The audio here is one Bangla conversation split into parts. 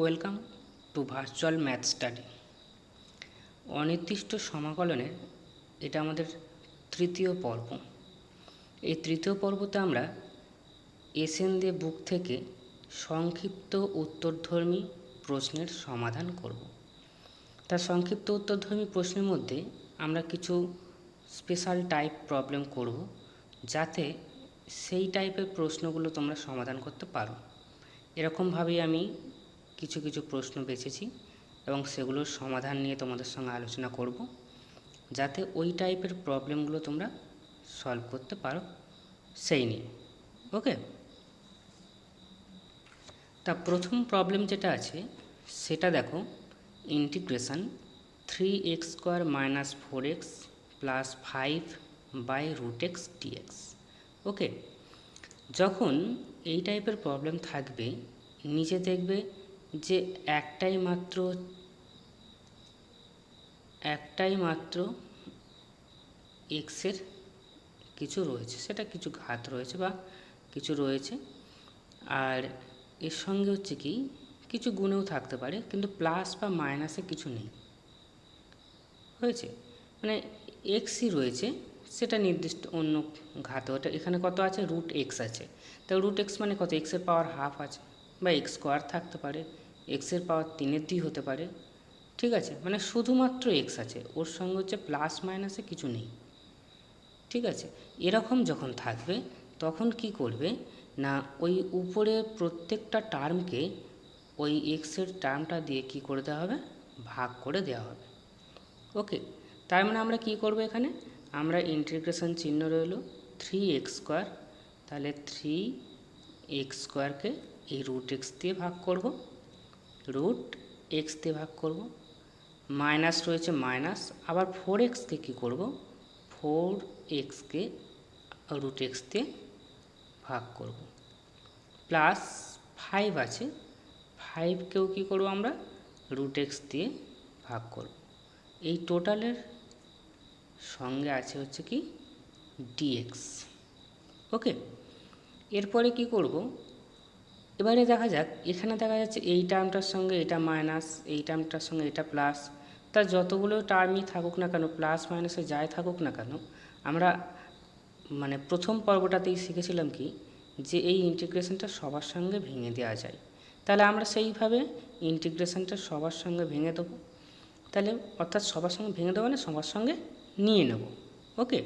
Welcome to virtual math study. অনির্দিষ্ট সমাকলনের এটা আমাদের তৃতীয় পর্ব। এই তৃতীয় পর্বতে আমরা এসএন দে বুক থেকে সংক্ষিপ্ত উত্তরধর্মী প্রশ্নের সমাধান করব। তার সংক্ষিপ্ত উত্তরধর্মী প্রশ্নের মধ্যে আমরা কিছু স্পেশাল টাইপ প্রবলেম করব, যাতে সেই টাইপের প্রশ্নগুলো তোমরা সমাধান করতে পারো। এরকমভাবেই আমি কিছু কিছু প্রশ্ন বেছেছি এবং সেগুলোর সমাধান নিয়ে তোমাদের সঙ্গে আলোচনা করব, যাতে ওই টাইপের প্রবলেমগুলো তোমরা সলভ করতে পারো সেই নিয়ে। ওকে, তা প্রথম প্রবলেম যেটা আছে সেটা দেখো, integration 3x² - 4x + 5/√x dx। ওকে, যখন এই টাইপের প্রবলেম থাকবে, নিচে দেখবে যে একটাই মাত্র এক্সের কিছু রয়েছে, সেটা কিছু ঘাত রয়েছে বা কিছু রয়েছে, আর এর সঙ্গে হচ্ছে কি কিছু গুণেও থাকতে পারে, কিন্তু প্লাস বা মাইনাসে কিছু নেই। হয়েছে, মানে এক্সই রয়েছে, সেটা নির্দিষ্ট অন্য ঘাত। ওটা এখানে কত আছে, √x আছে। তা √x মানে কত, এক্সের পাওয়ার হাফ আছে, বা x² থাকতে পারে, এক্সের পাওয়ার 3/2 হতে পারে। ঠিক আছে, মানে শুধুমাত্র এক্স আছে, ওর সঙ্গে হচ্ছে প্লাস মাইনাসে কিছু নেই। ঠিক আছে, এরকম যখন থাকবে তখন কি করবে না, ওই উপরে প্রত্যেকটা টার্মকে ওই এক্সের টার্মটা দিয়ে কি করে দেওয়া হবে, ভাগ করে দেওয়া হবে। ওকে, তার মানে আমরা কি করব, এখানে আমরা ইন্টিগ্রেশন চিহ্ন রইল 3x², তাহলে 3x²কে এই √x দিয়ে ভাগ করব, √x দিয়ে ভাগ করব, মাইনাস রয়েছে মাইনাস, আবার 4xকে কী করব, 4xকে √x দিয়ে ভাগ করব, প্লাস 5 আছে, 5কেও কী করব আমরা √x দিয়ে ভাগ করব। এই টোটালের সঙ্গে আছে হচ্ছে কি dx। ওকে, এরপরে কি করব, এবারে দেখা যাক, এখানে দেখা যাচ্ছে এই টার্মটার সঙ্গে এটা মাইনাস, এই টার্মটার সঙ্গে এটা প্লাস, তার যতগুলো টার্মই থাকুক না কেন, প্লাস মাইনাসে যাই থাকুক না কেন, আমরা মানে প্রথম পর্বটাতেই শিখেছিলাম কি, যে এই ইন্টিগ্রেশনটা সবার সঙ্গে ভেঙে দেওয়া যায়। তাহলে আমরা সেইভাবে ইন্টিগ্রেশনটা সবার সঙ্গে ভেঙে দেবো। তাহলে অর্থাৎ সবার সঙ্গে ভেঙে দেবো না, সবার সঙ্গে নিয়ে নেব। ওকে,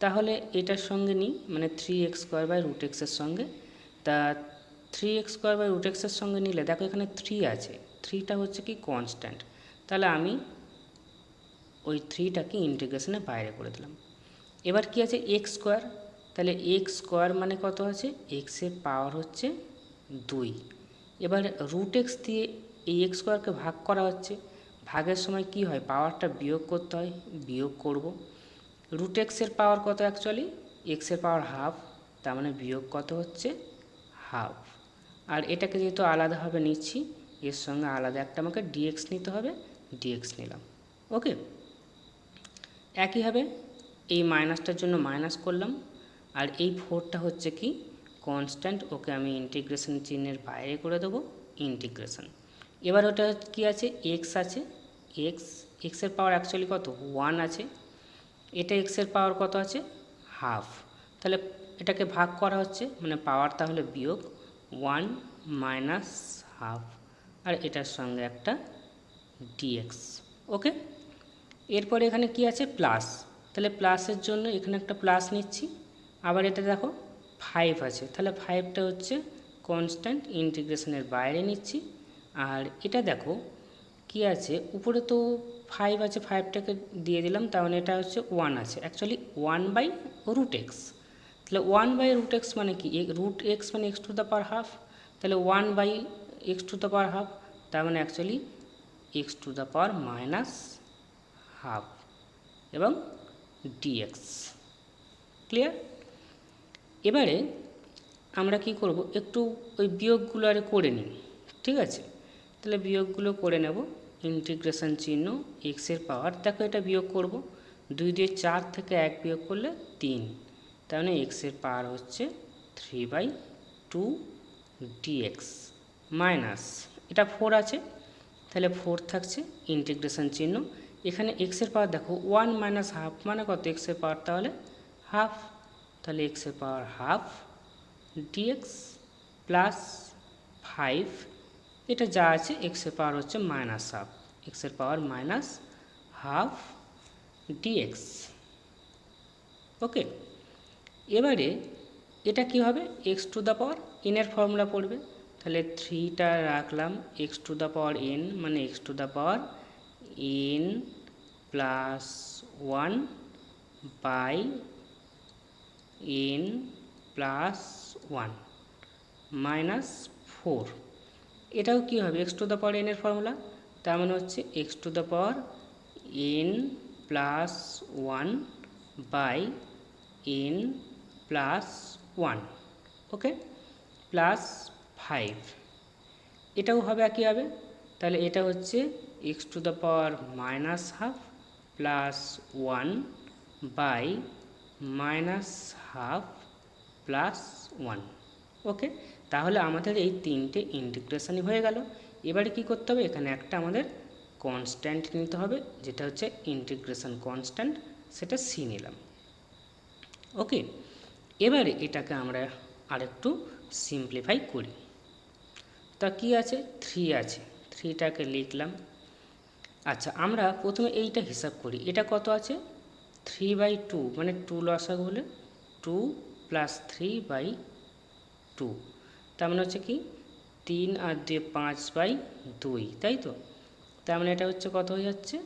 তাহলে এটার সঙ্গে নিই, মানে 3x² √x এর সঙ্গে। তা 3x² √x এর সঙ্গে নিলে দেখো এখানে 3 আছে, 3টা হচ্ছে কি কনস্ট্যান্ট, তাহলে আমি ওই 3টাকে ইন্টিগ্রেশনের বাইরে করে দিলাম। এবার কি আছে, x², তাহলে x² মানে কত আছে, এক্সের পাওয়ার হচ্ছে 2। এবার √x দিয়ে এই x²কে ভাগ করা হচ্ছে, ভাগের সময় কি হয়, পাওয়ারটা বিয়োগ করতে হয়, বিয়োগ করব। √x এর পাওয়ার কত, অ্যাকচুয়ালি এক্সের পাওয়ার হাফ, তার মানে বিয়োগ কত হচ্ছে, হাফ। আর এটাকে যেহেতু আলাদাভাবে নিচ্ছি, এর সঙ্গে আলাদা একটা আমাকে dx নিতে হবে, dx নিলাম। ওকে, একইভাবে এই মাইনাসটার জন্য মাইনাস করলাম, আর এই 4টা হচ্ছে কি কনস্ট্যান্ট, ওকে আমি ইন্টিগ্রেশন চিহ্নের বাইরে করে দেবো, ইন্টিগ্রেশন। এবার ওটা কি আছে, এক্স আছে, এক্সের পাওয়ার অ্যাকচুয়ালি কত, 1 আছে, এটা এক্সের পাওয়ার কত আছে, হাফ। তাহলে এটাকে ভাগ করা হচ্ছে, মানে পাওয়ার তাহলে বিয়োগ 1 - হাফ, আর এটার সঙ্গে একটা dx। ওকে, এরপরে এখানে কি আছে, প্লাস, তাহলে প্লাসের জন্য এখানে একটা প্লাস নিচ্ছি। আবার এটা দেখো 5 আছে, তাহলে 5টা হচ্ছে কনস্ট্যান্ট, ইন্টিগ্রেশনের বাইরে নিচ্ছি। আর এটা দেখো কি আছে, উপরে তো 5 আছে, 5টাকে দিয়ে দিলাম, তার মানে এটা হচ্ছে 1 আছে, অ্যাকচুয়ালি 1/√x। তাহলে 1/√x মানে কি, √x মানে x⁻½ তাহলে 1/x⁻², তার মানে অ্যাকচুয়ালি x⁻−½ এবং dx। ক্লিয়ার? এবারে আমরা কি করব, একটু ওই বিয়োগগুলো আরে করে নিই। ঠিক আছে, তাহলে বিয়োগগুলো করে নেব, ইন্টিগ্রেশন চিহ্ন এক্সের পাওয়ার, দেখো এটা বিয়োগ করব, 2 দিয়ে 4 থেকে 1 বিয়োগ করলে 3, তার মানে এক্সের পাওয়ার হচ্ছে 3/2 dx, মাইনাস এটা 4 আছে, তাহলে 4 থাকছে, ইন্টিগ্রেশন চিহ্ন। এখানে এক্সের পাওয়ার দেখো 1 মাইনাস হাফ মানে কত, এক্সের পাওয়ার তাহলে হাফ, তাহলে এক্সের পাওয়ার হাফ ডিএক্স প্লাস 5, এটা যা আছে এক্সের পাওয়ার হচ্ছে মাইনাস হাফ, এক্সের পাওয়ার মাইনাস হাফ ডিএক্স। ওকে, এবারে এটা কি হবে, এক্স টু দ্য পাওয়ার এনের ফর্মুলা পড়বে, তাহলে 3টা রাখলাম, x to the power n মানে x to the power n plus 1 by n plus 1 minus 4, এটাও কি হবে এক্স টু দ্য পাওয়ার এনের ফর্মুলা, তার মানে হচ্ছে x to the power n plus 1 by n plus 1, okay, plus 5, এটাও হবে একই হবে, তাহলে এটা হচ্ছে x to the power minus half plus 1 by minus half plus 1, okay. তাহলে আমাদের এই 3টে ইন্টিগ্রেশনই হয়ে গেল। এবারে কি করতে হবে, এখানে একটা আমাদের কনস্ট্যান্ট নিতে হবে, যেটা হচ্ছে ইন্টিগ্রেশন কনস্ট্যান্ট, সেটা সি নিলাম। ওকে, এবারে এটাকে আমরা আরেকটু সিম্পলিফাই করি। তা কি আছে, 3 আছে, 3টাকে লিখলাম। আচ্ছা, আমরা প্রথমে এইটা হিসাব করি, এটা কত আছে 3/2 মানে 2 লসাগু হলে 2 প্লাস 3/2, তার মানে হচ্ছে কি 3 আর 2 5/2, তাই তো। তার মানে এটা হচ্ছে কত হয়ে যাচ্ছে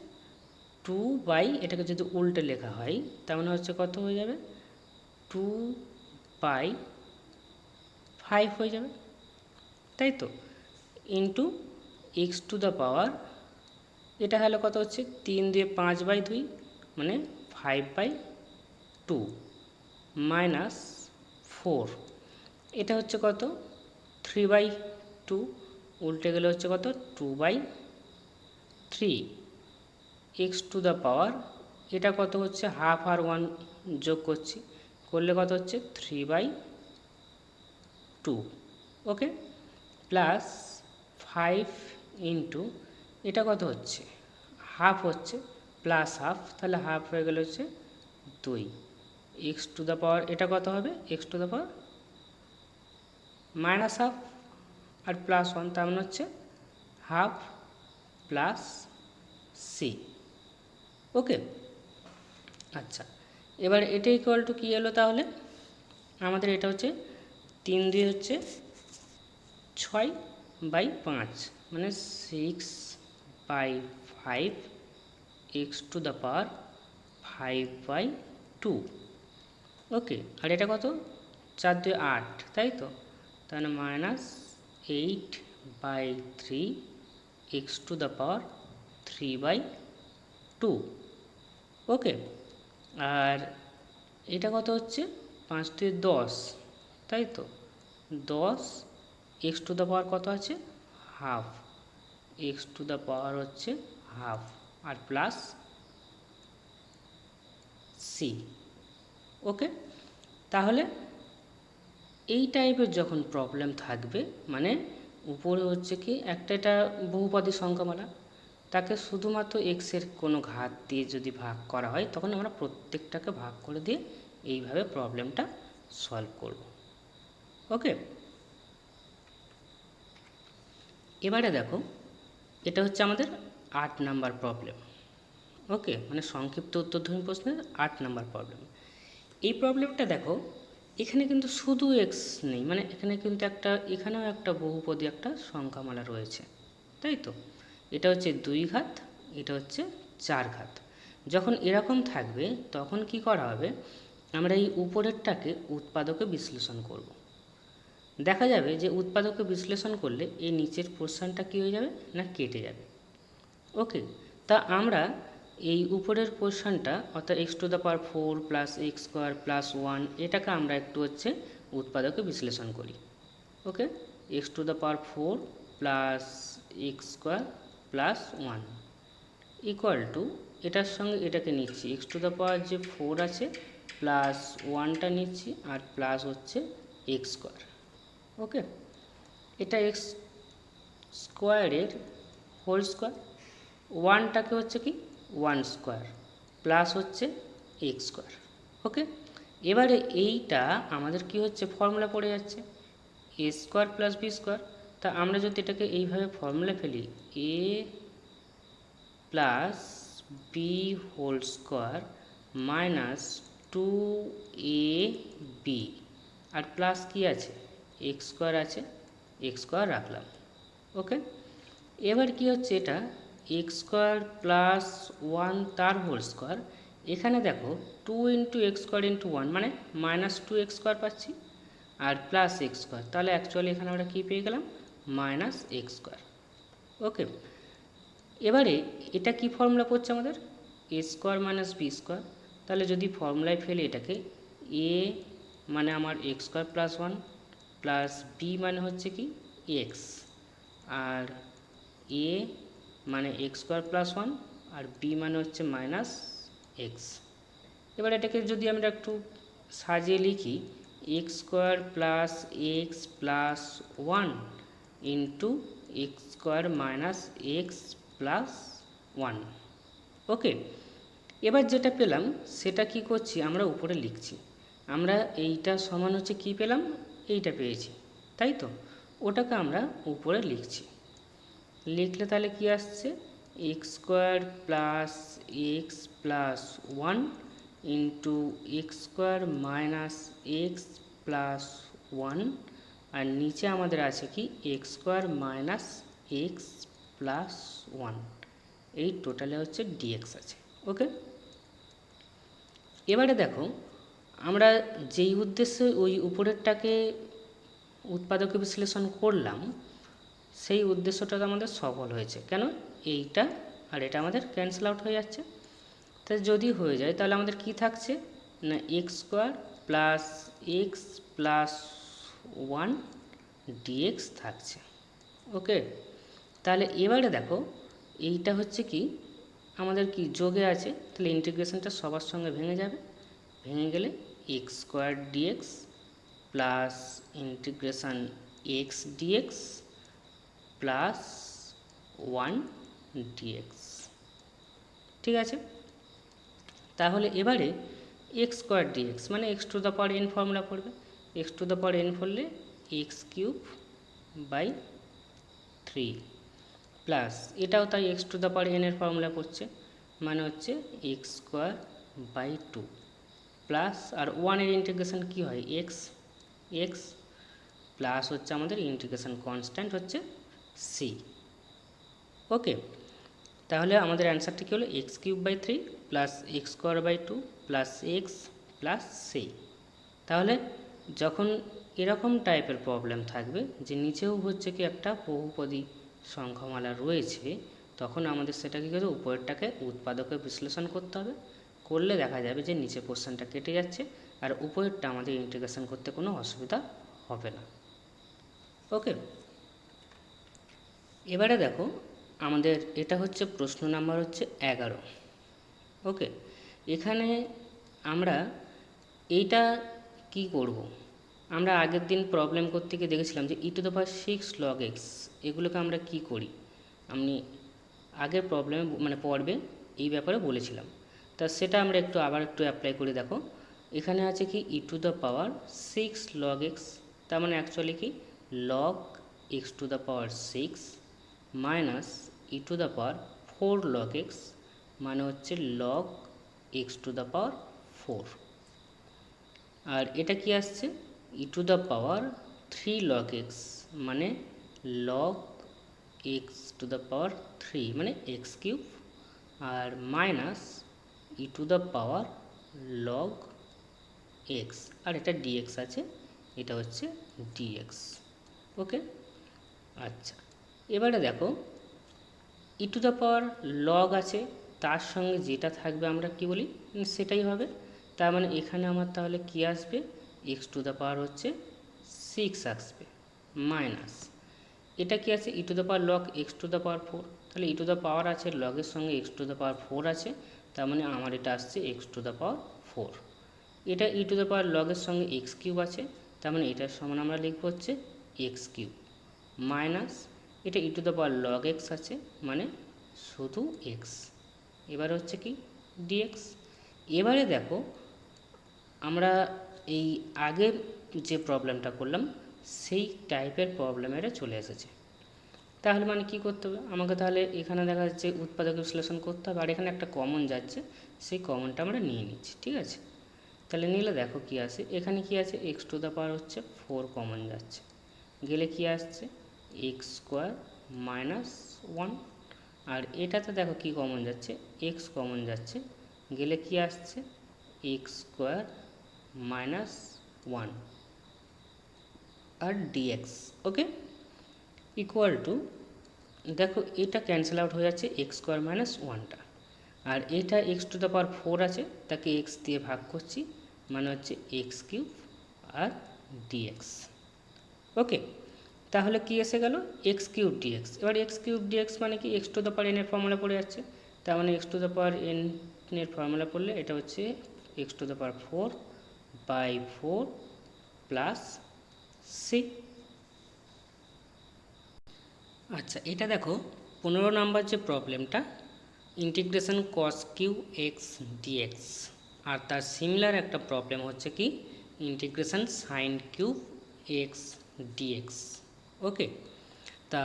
2 বাই, এটাকে যদি উল্টে লেখা হয় তার মানে হচ্ছে কত হয়ে যাবে 2/5 হয়ে যাবে, তাই তো, ইন্টু এক্স টু দ্য পাওয়ার, এটা হলো কত হচ্ছে 3 দিয়ে 5/2 মানে 5/2 মাইনাস 4, এটা হচ্ছে কত 3/2, উল্টে গেলে হচ্ছে কত 2/3, এক্স টু দ্য পাওয়ার, এটা কত হচ্ছে হাফ আর 1 যোগ করছি, করলে কত হচ্ছে 3/2, ওকে, প্লাস 5 ইন্টু এটা কত হচ্ছে হাফ হচ্ছে প্লাস হাফ, তাহলে হাফ হয়ে গেলে হচ্ছে 2, এক্স টু দ্য পাওয়ার এটা কত হবে x to the power minus half আর প্লাস 1, তার মানে হচ্ছে হাফ প্লাস সি, ওকে। আচ্ছা, এবার এটা ইকুয়াল টু কী এলো, তাহলে আমাদের এটা হচ্ছে 3 দিয়ে হচ্ছে 6/5 মানে 6/5 এক্স টু দ্য পাওয়ার 5/2, ওকে। আর এটা কত 4 2 8, তাই তো, তাহলে মাইনাস 8/3 এক্স টু দ্য পাওয়ার 3/2, ওকে। আর এটা কত হচ্ছে 5 2 10, তাই তো, 10 এক্স টু দ্য পাওয়ার কত আছে হাফ, এক্স টু দ্য পাওয়ার হচ্ছে হাফ আর প্লাস সি, ওকে। তাহলে এই টাইপের যখন প্রবলেম থাকবে, মানে উপরে হচ্ছে কি একটা এটা বহুপদী সংখ্যামালা, তাকে শুধুমাত্র এক্সের কোনো ঘাত দিয়ে যদি ভাগ করা হয়, তখন আমরা প্রত্যেকটাকে ভাগ করে দিয়ে এইভাবে প্রবলেমটা সলভ করব, ওকে। এবারে দেখো, এটা হচ্ছে আমাদের 8 নাম্বার প্রবলেম, ওকে, মানে সংক্ষিপ্ত উত্তরধর্মী প্রশ্নের 8 নাম্বার প্রবলেম। এই প্রবলেমটা দেখো, এখানে কিন্তু শুধু এক্স নেই, মানে এখানে কিন্তু এখানেও একটা বহুপদী একটা সংখ্যামালা রয়েছে, তাই তো। এটা হচ্ছে 2 ঘাত, এটা হচ্ছে 4 ঘাত। যখন এরকম থাকবে তখন কি করা হবে, আমরা এই উপরেরটাকে উৎপাদকে বিশ্লেষণ করব। দেখা যাবে যে উৎপাদকে বিশ্লেষণ করলে এই নিচের পোর্শনটা কী হয়ে যাবে না কেটে যাবে, ওকে। তা আমরা এই উপরের পোর্শনটা অর্থাৎ x to the power 4 plus x square plus 1, এটাকে আমরা একটু হচ্ছে উৎপাদকে বিশ্লেষণ করি, okay. X to the power 4 plus x square plus 1 equal to, এটার সঙ্গে এটাকে নিচ্ছি, এক্স টু দ্য পাওয়ার যে 4 আছে প্লাস 1টা নিচ্ছি আর প্লাস হচ্ছে এক্স স্কোয়ার, ওকে। এটা এক্স স্কোয়ারের হোল স্কোয়ার, ওয়ানটাকে হচ্ছে কি ওয়ান স্কোয়ার প্লাস হচ্ছে এক্স স্কোয়ার। ওকে, এবারে এইটা আমাদের কি হচ্ছে ফর্মুলা পড়ে যাচ্ছে A square plus B square. তা আমরা যদি এটাকে এইভাবে ফর্মুলা ফেলি A plus B whole square minus two A B, আর প্লাস কি আছে এক্স স্কোয়ার আছে, এক্স স্কোয়ার রাখলাম। ওকে, এবার কি হচ্ছে এটা এক্স স্কোয়ার প্লাস ওয়ান তার হোল স্কোয়ার, এখানে দেখো two into x square into one মানে মাইনাস টু এক্স স্কোয়ার পাচ্ছি, আর প্লাস এক্স স্কোয়ার, তাহলে অ্যাকচুয়ালি এখানে আমরা কী পেয়ে গেলাম মাইনাস এক্স স্কোয়ার। ওকে, এবারে এটা কি ফর্মুলা পড়ছে আমাদের a square minus b square, তাহলে যদি ফর্মুলায় ফেলে এটাকে এ মানে আমার x square plus one plus b মানে হচ্ছে কি এক্স, আর এ মানে এক্স স্কোয়ার প্লাস ওয়ান আর বি মানে হচ্ছে মাইনাস এক্স। এবার এটাকে যদি আমরা একটু সাজিয়ে লিখি x square plus x plus one into x square minus x plus one. Okay, এবার যেটা পেলাম সেটা কি করছি আমরা উপরে লিখছি, আমরা এইটা সমান হচ্ছে কি পেলাম এইটা পেয়েছি, তাই তো ওটাকে আমরা উপরে লিখছি। লিখলে তাহলে কি আসছে x square plus x plus one into x square minus x plus one, আর নিচে আমাদের আছে কি x square minus x plus one, এই টোটালে হচ্ছে ডিএক্স আছে। ওকে, এবারে দেখো আমরা যেই উদ্দেশ্যে ওই উপরেরটাকে উৎপাদক বিশ্লেষণ করলাম সেই উদ্দেশ্যটা আমাদের সফল হয়েছে। কেন এইটা আর এটা আমাদের ক্যান্সেল আউট হয়ে যাচ্ছে, তাই যদি হয়ে যায় তাহলে আমাদের কি থাকছে না x square plus x plus one dx থাকছে। ওকে, তাহলে এবারে দেখো এইটা হচ্ছে কি আমাদের কি যোগে আছে, তাহলে ইন্টিগ্রেশনটা সবার সঙ্গে ভেঙে যাবে, ভেঙে গেলে x square dx plus integration x dx plus one dx. ঠিক আছে, তাহলে এবারে এক্স স্কোয়ার ডিএক্স মানে x to the power n formula পড়বে, x to the power n পড়লে x cube by three plus এটাও তাই এক্স টু দ্য পাওয়ার এনের ফর্মুলা পড়ছে মানে হচ্ছে x square by two plus আর ওয়ানের ইন্টিগ্রেশন কী হয় এক্স এক্স প্লাস হচ্ছে আমাদের ইন্টিগ্রেশন কনস্ট্যান্ট হচ্ছে সি। ওকে, তাহলে আমাদের অ্যান্সারটি কী হলো x cube by three plus x square by two plus x plus C. তাহলে যখন এরকম টাইপের প্রবলেম থাকবে যে নিচেও হচ্ছে কি একটা বহুপদী সংখ্যামালা রয়েছে, তখন আমাদের সেটা কী করবে উপরেরটাকে উৎপাদকে বিশ্লেষণ করতে হবে, করলে দেখা যাবে যে নিচে পোর্শনটা কেটে যাচ্ছে আর উপরেরটা আমাদের ইন্টিগ্রেশন করতে কোনো অসুবিধা হবে না। ওকে, এবারে দেখো আমাদের এটা হচ্ছে প্রশ্ন নাম্বার হচ্ছে 11। ওকে, এখানে আমরা এইটা কি করব, আমরা আগের দিন প্রবলেম করতে গিয়ে দেখেছিলাম যে e to the power 6 log x এগুলোকে আমরা কি করি, আমি আগের প্রবলেমে মানে পর্বে এই ব্যাপারে বলেছিলাম, তা সেটা আমরা আবার একটু অ্যাপ্লাই করে দেখো। এখানে আছে কি e to the power 6 log x, তার মানে অ্যাকচুয়ালি কি log x to the power 6 minus e to the power 4 log x মানে হচ্ছে log x to the power 4, আর এটা কি আসছে e to the power 3 log x মানে log x to the power 3 মানে x কিউব, আর minus e to the power log x, আর এটা dx আছে, এটা হচ্ছে dx। ওকে, আচ্ছা এবারে দেখো ই টু দ্য পাওয়ার লগ আছে তার সঙ্গে যেটা থাকবে আমরা কি বলি সেটাই হবে, তার মানে এখানে আমার তাহলে কি আসবে এক্স টু দ্য পাওয়ার হচ্ছে 6 আসবে মাইনাস এটা কি আছে e to the power log x to the power 4, তাহলে ই টু দ্য পাওয়ার আছে লগের সঙ্গে এক্স টু দ্য পাওয়ার 4 আছে, তার মানে আমার এটা আসছে এক্স টু দ্য পাওয়ার 4। এটা ই টু দ্য পাওয়ার লগের সঙ্গে এক্স কিউব আছে, তার মানে এটার সমান আমরা লিখব হচ্ছে এক্স কিউব মাইনাস এটা e to the power log x আছে, মানে শুধু এক্স। এবার হচ্ছে কি ডিএক্স। এবারে দেখো আমরা এই আগের যে প্রবলেমটা করলাম সেই টাইপের প্রবলেমের চলে এসেছে। তাহলে মানে কি করতে হবে আমাকে, তাহলে এখানে দেখা যাচ্ছে উৎপাদক বিশ্লেষণ করতে হবে, আর এখানে একটা কমন যাচ্ছে, সেই কমনটা আমরা নিয়ে নিচ্ছি। ঠিক আছে, তাহলে নিলে দেখো কি আসে, এখানে কি আছে এক্স টু দ্য পাওয়ার হচ্ছে 4 কমন যাচ্ছে, গেলে কি আসছে এক্স স্কোয়ার মাইনাস 1। আর এটাতে দেখো কি কমন যাচ্ছে, এক্স কমন যাচ্ছে, গেলে কি আসছে এক্স স্কোয়ার মাইনাস 1 আর ডিএক্স। ওকে, ইকুয়াল টু, দেখো এটা ক্যান্সেল আউট হয়ে যাচ্ছে এক্স স্কোয়ার মাইনাস 1টা, আর এটা এক্স টু দ্য পাওয়ার 4 আছে, তাকে এক্স দিয়ে ভাগ করছি, মানে হচ্ছে এক্স কিউব আর ডিএক্স। ওকে, তাহলে কি এসে গেল এক্স কিউব ডিএক্স। এবার এক্স কিউব ডিএক্স মানে কি x to the power n এর ফর্মুলা পড়ে যাচ্ছে, তার মানে x to the power n এর ফর্মুলা পড়লে এটা হচ্ছে x to the power 4/4 plus c. আচ্ছা, এটা দেখো 15 নাম্বার যে প্রবলেমটা, integration cos cube x dx, আর তার সিমিলার একটা প্রবলেম হচ্ছে কি integration sign cube x dx. Okay, তা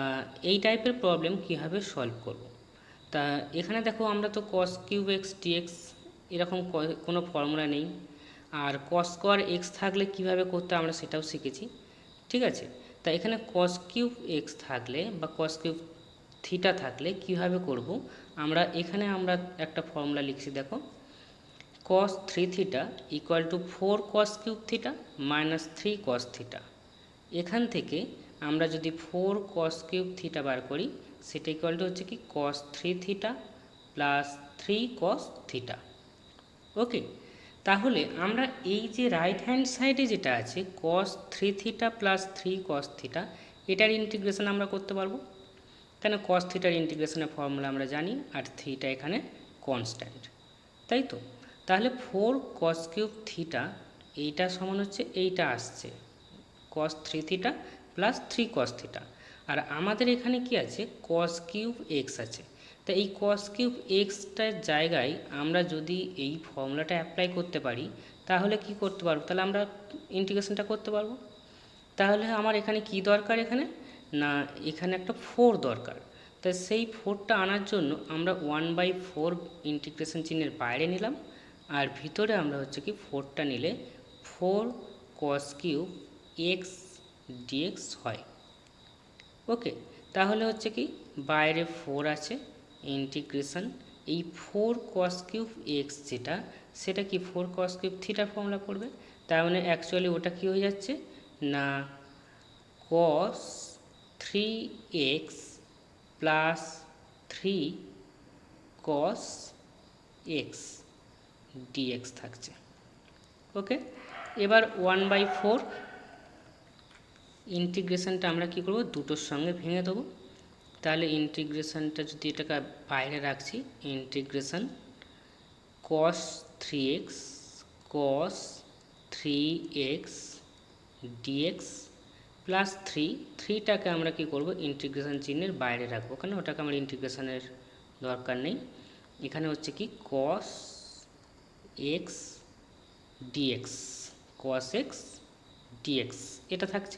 এই টাইপের প্রবলেম কীভাবে সলভ করব, তা এখানে দেখো আমরা তো কস কিউব এক্স ডিএক্স এরকম কোনো ফর্মুলা নেই, আর কস স্কোয়ার এক্স থাকলে কিভাবে করতে আমরা সেটাও শিখেছি। ঠিক আছে, তা এখানে কস কিউব এক্স থাকলে বা কস কিউব থিটা থাকলে কিভাবে করব আমরা, এখানে আমরা একটা ফর্মুলা লিখছি দেখো, cos 3 theta equal to 4 cos cube theta minus 3 cos theta. এখান থেকে আমরা যদি 4 cos কিউব থিটা বার করি, সেটা ইকুয়াল টু হচ্ছে কি cos 3 theta plus 3 cos theta. Okay, তাহলে আমরা এই যে রাইট হ্যান্ড সাইডে যেটা আছে cos 3 theta plus 3 cos theta, এটার ইন্টিগ্রেশন আমরা করতে পারবো, কেন cos থিটার ইন্টিগ্রেশনের ফর্মুলা আমরা জানি, আর থিটা এখানে কনস্ট্যান্ট, তাই তো। তাহলে 4 cos কিউব থিটা এইটা সমান হচ্ছে এইটা আসছে cos 3 theta plus 3 cos theta, আর আমাদের এখানে কি আছে cos কিউব এক্স আছে, তা এই cos কিউব এক্সটার জায়গায় আমরা যদি এই ফর্মুলাটা অ্যাপ্লাই করতে পারি তাহলে কি করতে পারবো, তাহলে আমরা ইন্টিগ্রেশনটা করতে পারবো। তাহলে আমার এখানে কি দরকার, এখানে না এখানে একটা 4 দরকার, তাই সেই 4টা আনার জন্য আমরা 1/4 ইন্টিগ্রেশন চিহ্নের বাইরে নিলাম, আর ভিতরে আমরা হচ্ছে কি 4টা নিলে 4 cos কিউব এক্স ডিএক্স হয়। ওকে, তাহলে হচ্ছে কি বাইরে 4 আছে, ইন্টিগ্রেশন এই 4 cos কিউব এক্স যেটা, সেটা কি 4 cos কিউব থিটা ফর্মুলা পড়বে, তার মানে অ্যাকচুয়ালি ওটা কি হয়ে যাচ্ছে না cos 3x plus 3 cos x dx থাকছে। ওকে, এবার 1/4 ইন্টিগ্রেশনটা আমরা কি করব দুটোর সঙ্গে ভেঙে দেবো, তাহলে ইন্টিগ্রেশনটা যদি এটাকে বাইরে রাখছি, integration cos 3x cos 3x dx plus 3টাকে আমরা কি করব ইন্টিগ্রেশন চিহ্নের বাইরে রাখবো, কেন ওটাকে আমার ইন্টিগ্রেশনের দরকার নেই। এখানে হচ্ছে কি cos x dx cos x dx এটা থাকছে,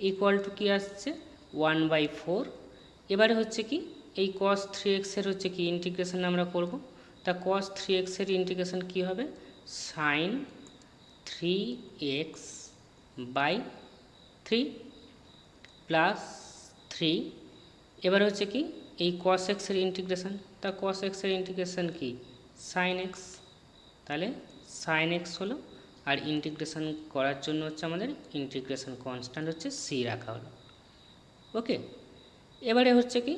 ইকুয়াল টু কি আসছে 1/4। এবারে হচ্ছে কি এই cos 3x এর হচ্ছে কি ইন্টিগ্রেশন আমরা করব, তা cos 3x এর ইন্টিগ্রেশন কি হবে sin 3x বাই 3 প্লাস 3। এবার হচ্ছে কি এই cos x এর ইন্টিগ্রেশন, তা cos x এর ইন্টিগ্রেশন কি sin x, তাহলে sin x হলো, আর ইন্টিগ্রেশন করার জন্য হচ্ছে আমাদের ইন্টিগ্রেশন কনস্ট্যান্ট হচ্ছে c রাখা হলো। ওকে, এবারে হচ্ছে কি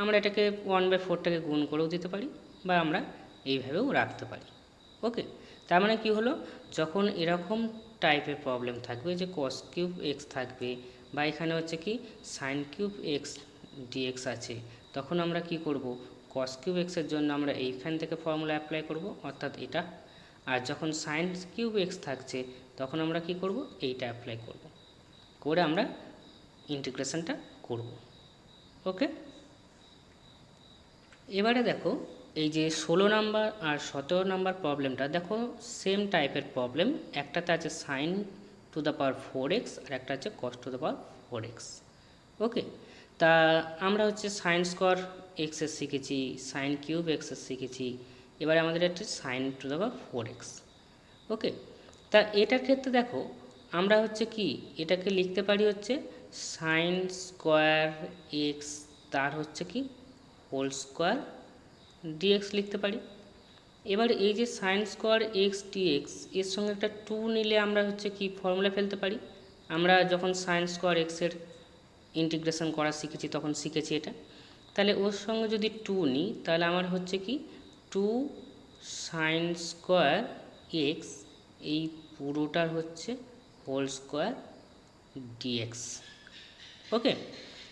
আমরা এটাকে 1/4টাকে গুণ করেও দিতে পারি, বা আমরা এইভাবেও রাখতে পারি। ওকে, তার মানে কি হলো, যখন এরকম টাইপের প্রবলেম থাকবে যে cos কিউব এক্স থাকবে বা এখানে হচ্ছে কি sin কিউব এক্স ডিএক্স আছে, তখন আমরা কি করব cos কিউব এক্সের জন্য আমরা এইখান থেকে ফর্মুলা অ্যাপ্লাই করব, অর্থাৎ এটা, আর যখন sin কিউব এক্স থাকছে তখন আমরা কি করব এইটা অ্যাপ্লাই করব, করে আমরা ইন্টিগ্রেশনটা করব। ওকে, এবারে দেখো এই যে 16 নাম্বার আর 17 নাম্বার প্রবলেমটা দেখো সেম টাইপের প্রবলেম, একটাতে আছে sine to the power 4x আর একটা আছে কস two the power 4x। Okay, তা আমরা হচ্ছে সাইন স্কোয়ার এক্সের শিখেছি, সাইন কিউব এক্সের শিখেছি, এবারে আমাদের একটা sine to the power 4x। Okay, তা এটার ক্ষেত্রে দেখো আমরা হচ্ছে কি এটাকে লিখতে পারি হচ্ছে সাইন স্কোয়ার এক্স তার হচ্ছে কি হোল স্কোয়ার ডিএক্স লিখতে পারি। এবার এই যে সাইন স্কোয়ার এক্স ডিএক্স এর সঙ্গে একটা 2 নিলে আমরা হচ্ছে কি ফর্মুলা ফেলতে পারি। আমরা যখন সাইন স্কোয়ার এক্সের ইন্টিগ্রেশন করা শিখেছি তখন শিখেছি এটা। তাহলে ওর সঙ্গে যদি 2 নিই তাহলে আমার হচ্ছে কি 2 সাইন স্কোয়ার এক্স এই পুরোটার হচ্ছে হোল স্কোয়ার ডিএক্স। ওকে,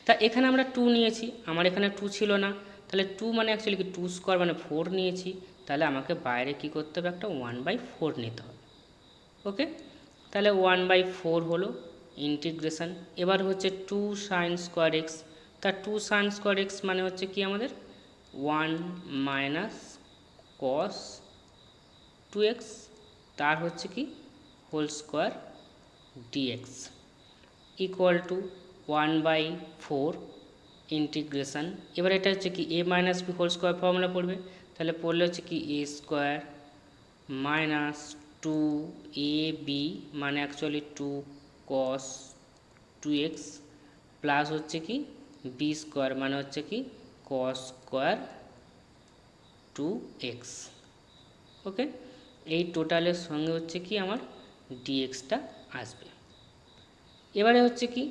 তা এখানে আমরা 2 নিয়েছি, আমার এখানে 2 ছিল না, তাহলে 2 মানে অ্যাকচুয়ালি কি 2 স্কোয়ার মানে 4 নিয়েছি, তাহলে আমাকে বাইরে কি করতে হবে একটা 1/4 নিতে হবে। ওকে, তাহলে 1/4 হলো ইন্টিগ্রেশন। এবার হচ্ছে 2 সাইন স্কোয়ার এক্স, তা 2 সাইন স্কোয়ার এক্স মানে হচ্ছে কি আমাদের 1 মাইনাস কস 2x তার হচ্ছে কি whole square dx equal to 1/4 integration. এবার এটা হচ্ছে কি a minus b whole square formula পড়বে, তাহলে পড়লে হচ্ছে কি a স্কোয়ার মাইনাস 2ab মানে অ্যাকচুয়ালি 2 cos 2x প্লাস হচ্ছে কি b স্কোয়ার মানে হচ্ছে কি cos স্কোয়ার 2x। ওকে, এই টোটালের সঙ্গে হচ্ছে কি আমার ডিএক্সটা আসবে। এবারে হচ্ছে কি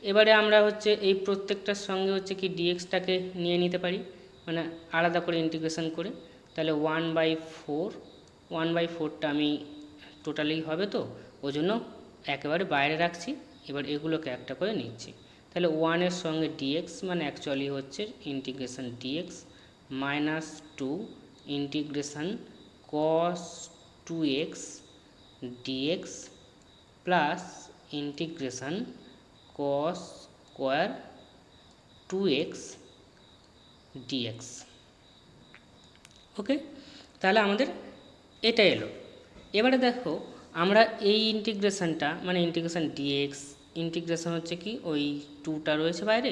এবারে আমরা হচ্ছে এই প্রত্যেকটার সঙ্গে হচ্ছে কি ডিএক্সটাকে নিয়ে নিতে পারি, মানে আলাদা করে ইন্টিগ্রেশন করে, তাহলে 1/4টা আমি টোটালি হবে তো ওই জন্য একেবারে বাইরে রাখছি। এবার এগুলোকে একটা করে নিচ্ছি, তাহলে 1-এর সঙ্গে ডিএক্স মানে অ্যাকচুয়ালি হচ্ছে integration dx minus 2 integration cos 2x dx plus integration cos square 2x dx। Okay, তাহলে আমাদের এটা এলো। এবারে দেখো আমরা এই ইন্টিগ্রেশনটা মানে ইন্টিগ্রেশন ডিএক্স ইন্টিগ্রেশন হচ্ছে কি ওই 2টা রয়েছে বাইরে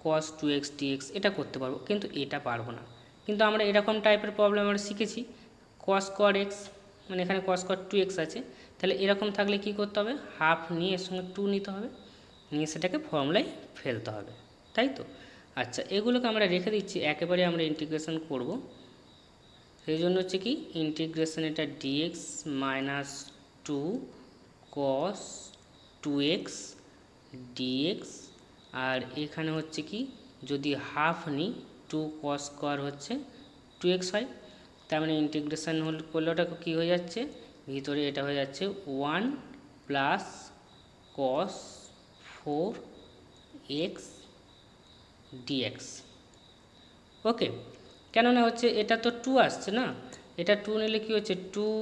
cos 2x dx এটা করতে পারবো, কিন্তু এটা পারবো না। কিন্তু আমরা এরকম টাইপের প্রবলেম আমরা শিখেছি cos স্কোয়ার x মানে এখানে cos স্কোয়ার 2x আছে, তাহলে এরকম থাকলে কি করতে হবে হাফ নিয়ে এর সঙ্গে 2 নিতে হবে, নিয়ে সেটাকে ফর্মুলায় ফেলতে হবে, তাই তো। আচ্ছা, এগুলোকে আমরা রেখে দিচ্ছি, একেবারে আমরা ইন্টিগ্রেশন করব। সেই জন্য হচ্ছে কি ইন্টিগ্রেশন এটা dx minus 2 cos 2x dx আর এখানে হচ্ছে কি যদি হাফ নিই 2 cos স্কোয়ার হচ্ছে 2x হয়, তার মানে ইন্টিগ্রেশন করলে ওটা কী হয়ে যাচ্ছে ভিতরে এটা হয়ে যাচ্ছে 1 প্লাস cos 4x dx। ওকে, কেননা হচ্ছে এটা তো 2 আসছে না, এটা 2 নিলে কি হচ্ছে 2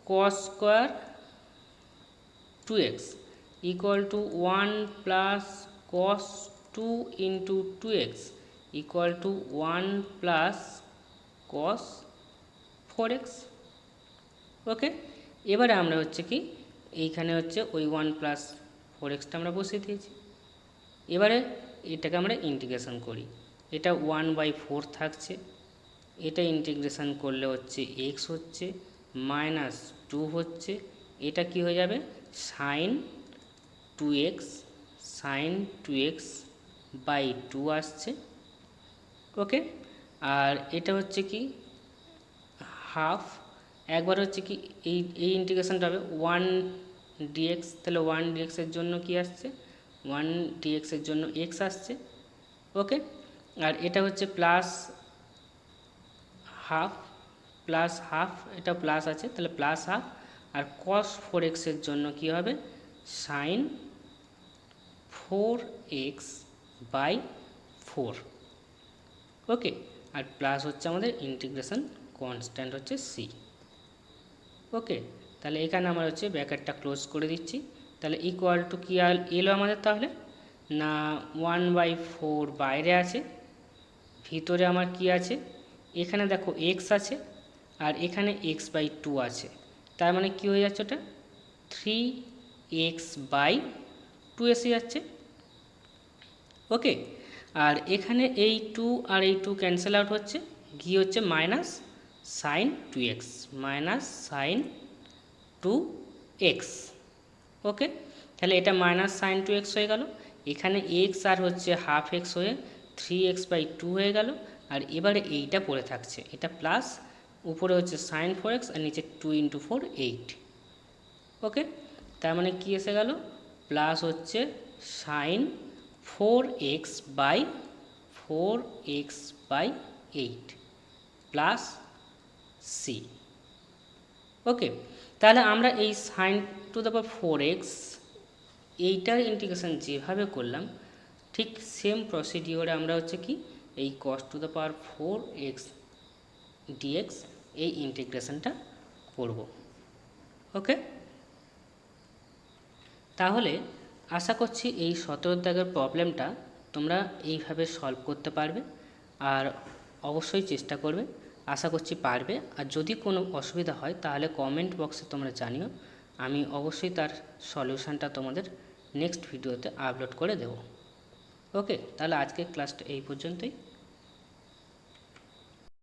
cos square 2x equal to 1 plus cos 2 into 2x equal to 1 plus cos 4x। ওকে, এবারে আমরা হচ্ছে কি এইখানে হচ্ছে ওই 1 প্লাস 4xটা আমরা বসিয়ে দিয়েছি। এবারে এটাকে আমরা ইন্টিগ্রেশন করি, এটা 1/4 থাকছে, এটা ইন্টিগ্রেশন করলে হচ্ছে x হচ্ছে মাইনাস 2 হচ্ছে, এটা কি হয়ে যাবে সাইন 2x বাই 2 আসছে। ওকে, আর এটা হচ্ছে কি হাফ, একবার হচ্ছে কি এই ইন্টিগ্রেশনটা হবে 1 dx, তাহলে 1 dx এর জন্য কি আসছে 1 dx এর জন্য x আসছে। ওকে, আর এটা হচ্ছে প্লাস হাফ এটা প্লাস আছে তাহলে প্লাস হাফ, আর cos 4x এর জন্য কি হবে সাইন 4x বাই 4। ওকে, আর প্লাস হচ্ছে আমাদের ইন্টিগ্রেশন কনস্ট্যান্ট হচ্ছে c। ওকে, তাহলে এখানে আমরা হচ্ছে ব্র্যাকেটটা ক্লোজ করে দিচ্ছি, তাহলে ইকুয়াল টু কি এলো আমাদের, না 1/4 বাইরে আছে, ভিতরে আমার কি আছে, এখানে দেখো এক্স আছে আর এখানে x/2 আছে, তার মানে কি হয়ে যাচ্ছে, ওটা 3x/2 এসে যাচ্ছে। ওকে, আর এখানে এই 2 আর এই 2 ক্যান্সেল আউট হচ্ছে, গিয়ে হচ্ছে minus sine 2x, minus sine 2x। ওকে, তাহলে এটা মাইনাস সাইন 2x হয়ে গেল, এখানে x আর হচ্ছে হাফ এক্স হয়ে 3x/2 হয়ে গেল, আর এবারে এইটা পড়ে থাকছে, এটা প্লাস, উপরে হচ্ছে সাইন 4x আর নিচে 2 × 4 8। ওকে, তার মানে কি এসে গেল, প্লাস হচ্ছে sign 4x/8 plus C. Okay, তাহলে আমরা এই sign to the power 4x এইটার ইন্টিগ্রেশন যেভাবে করলাম, ঠিক সেম প্রসিডিওরে আমরা হচ্ছে কি এই cos two the power 4x dx এই ইন্টিগ্রেশনটা করব। ওকে, তাহলে আশা করছি এই 17 দাগের প্রবলেমটা তোমরা এইভাবে সলভ করতে পারবে, আর অবশ্যই চেষ্টা করবে, আশা করছি পারবে। আর যদি কোনো অসুবিধা হয় তাহলে কমেন্ট বক্সে তোমরা জানিও, আমি অবশ্যই তার সলিউশনটা তোমাদের নেক্সট ভিডিওতে আপলোড করে দেব। ওকে, তাহলে আজকের ক্লাসটা এই পর্যন্তই।